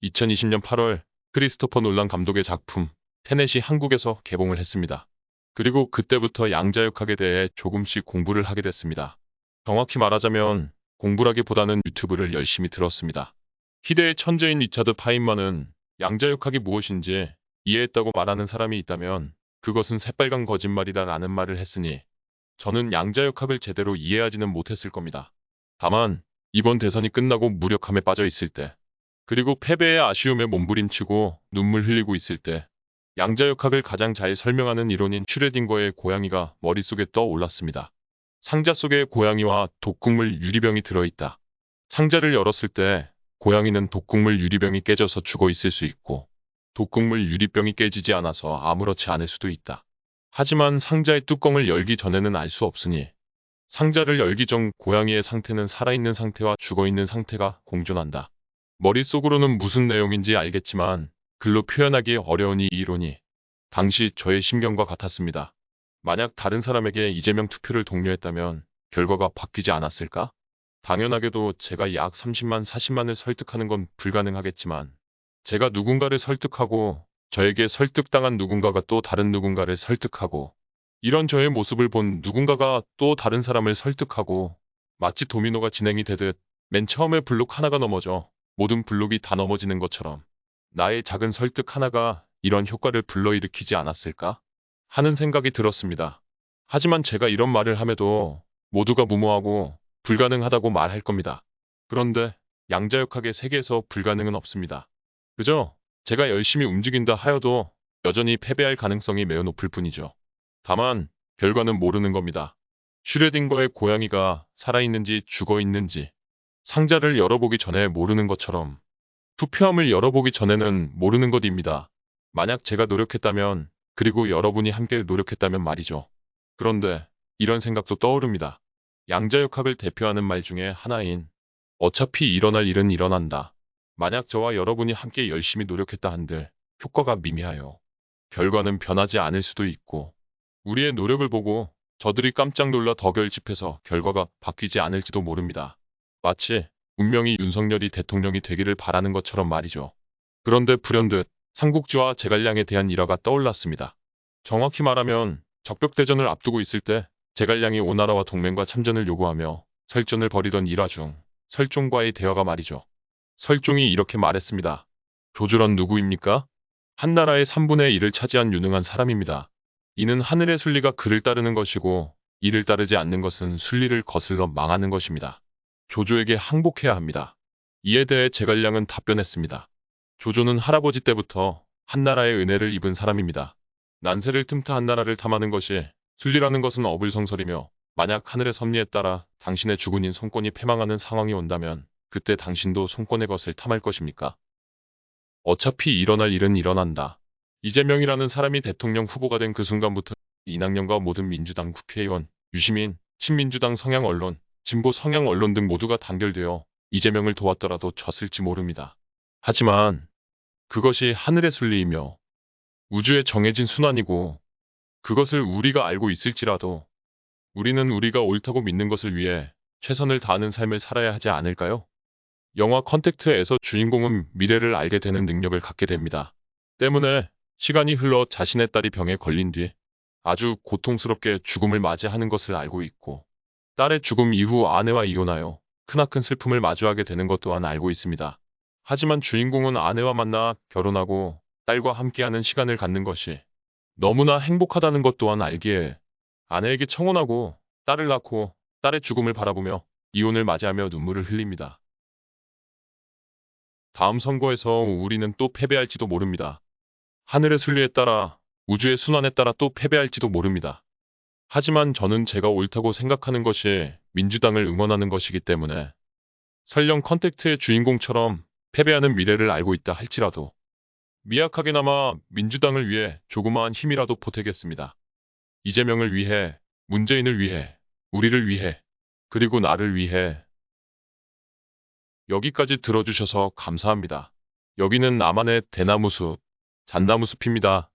2020년 8월 크리스토퍼 놀란 감독의 작품 테넷이 한국에서 개봉을 했습니다. 그리고 그때부터 양자역학에 대해 조금씩 공부를 하게 됐습니다. 정확히 말하자면 공부라기보다는 유튜브를 열심히 들었습니다. 희대의 천재인 리차드 파인만은 양자역학이 무엇인지 이해했다고 말하는 사람이 있다면 그것은 새빨간 거짓말이다 라는 말을 했으니 저는 양자역학을 제대로 이해하지는 못했을 겁니다. 다만 이번 대선이 끝나고 무력함에 빠져 있을 때 그리고 패배의 아쉬움에 몸부림치고 눈물 흘리고 있을 때 양자역학을 가장 잘 설명하는 이론인 슈레딩거의 고양이가 머릿속에 떠올랐습니다. 상자 속에 고양이와 독극물 유리병이 들어있다. 상자를 열었을 때 고양이는 독극물 유리병이 깨져서 죽어 있을 수 있고 독극물 유리병이 깨지지 않아서 아무렇지 않을 수도 있다. 하지만 상자의 뚜껑을 열기 전에는 알 수 없으니 상자를 열기 전 고양이의 상태는 살아있는 상태와 죽어있는 상태가 공존한다. 머릿속으로는 무슨 내용인지 알겠지만 글로 표현하기 어려운 이 이론이 당시 저의 심경과 같았습니다. 만약 다른 사람에게 이재명 투표를 독려했다면 결과가 바뀌지 않았을까? 당연하게도 제가 약 30만, 40만을 설득하는 건 불가능하겠지만 제가 누군가를 설득하고 저에게 설득당한 누군가가 또 다른 누군가를 설득하고 이런 저의 모습을 본 누군가가 또 다른 사람을 설득하고 마치 도미노가 진행이 되듯 맨 처음에 블록 하나가 넘어져 모든 블록이 다 넘어지는 것처럼 나의 작은 설득 하나가 이런 효과를 불러일으키지 않았을까? 하는 생각이 들었습니다. 하지만 제가 이런 말을 함에도 모두가 무모하고 불가능하다고 말할 겁니다. 그런데 양자역학의 세계에서 불가능은 없습니다. 그저 제가 열심히 움직인다 하여도 여전히 패배할 가능성이 매우 높을 뿐이죠. 다만 결과는 모르는 겁니다. 슈레딩거의 고양이가 살아있는지 죽어있는지 상자를 열어보기 전에 모르는 것처럼 투표함을 열어보기 전에는 모르는 것입니다. 만약 제가 노력했다면 그리고 여러분이 함께 노력했다면 말이죠. 그런데 이런 생각도 떠오릅니다. 양자역학을 대표하는 말 중에 하나인 어차피 일어날 일은 일어난다. 만약 저와 여러분이 함께 열심히 노력했다 한들 효과가 미미하여 결과는 변하지 않을 수도 있고 우리의 노력을 보고 저들이 깜짝 놀라 더 결집해서 결과가 바뀌지 않을지도 모릅니다. 마치 운명이 윤석열이 대통령이 되기를 바라는 것처럼 말이죠. 그런데 불현듯 삼국지와 제갈량에 대한 일화가 떠올랐습니다. 정확히 말하면 적벽대전을 앞두고 있을 때 제갈량이 오나라와 동맹과 참전을 요구하며 설전을 벌이던 일화 중 설종과의 대화가 말이죠. 설종이 이렇게 말했습니다. 조주란 누구입니까? 한나라의 3분의 1을 차지한 유능한 사람입니다. 이는 하늘의 순리가 그를 따르는 것이고 이를 따르지 않는 것은 순리를 거슬러 망하는 것입니다. 조조에게 항복해야 합니다. 이에 대해 제갈량은 답변했습니다. 조조는 할아버지 때부터 한나라의 은혜를 입은 사람입니다. 난세를 틈타 한나라를 탐하는 것이 순리라는 것은 어불성설이며 만약 하늘의 섭리에 따라 당신의 주군인 송권이 패망하는 상황이 온다면 그때 당신도 송권의 것을 탐할 것입니까? 어차피 일어날 일은 일어난다. 이재명이라는 사람이 대통령 후보가 된 그 순간부터 이낙연과 모든 민주당 국회의원, 유시민, 신민주당 성향 언론, 진보 성향 언론 등 모두가 단결되어 이재명을 도왔더라도 졌을지 모릅니다. 하지만 그것이 하늘의 순리이며 우주의 정해진 순환이고 그것을 우리가 알고 있을지라도 우리는 우리가 옳다고 믿는 것을 위해 최선을 다하는 삶을 살아야 하지 않을까요? 영화 컨택트에서 주인공은 미래를 알게 되는 능력을 갖게 됩니다. 때문에 시간이 흘러 자신의 딸이 병에 걸린 뒤 아주 고통스럽게 죽음을 맞이하는 것을 알고 있고 딸의 죽음 이후 아내와 이혼하여 크나큰 슬픔을 마주하게 되는 것 또한 알고 있습니다. 하지만 주인공은 아내와 만나 결혼하고 딸과 함께하는 시간을 갖는 것이 너무나 행복하다는 것 또한 알기에 아내에게 청혼하고 딸을 낳고 딸의 죽음을 바라보며 이혼을 맞이하며 눈물을 흘립니다. 다음 선거에서 우리는 또 패배할지도 모릅니다. 하늘의 순리에 따라 우주의 순환에 따라 또 패배할지도 모릅니다. 하지만 저는 제가 옳다고 생각하는 것이 민주당을 응원하는 것이기 때문에 설령 컨택트의 주인공처럼 패배하는 미래를 알고 있다 할지라도 미약하게나마 민주당을 위해 조그마한 힘이라도 보태겠습니다. 이재명을 위해, 문재인을 위해, 우리를 위해, 그리고 나를 위해. 여기까지 들어주셔서 감사합니다. 여기는 나만의 대나무 숲, 잣나무 숲입니다.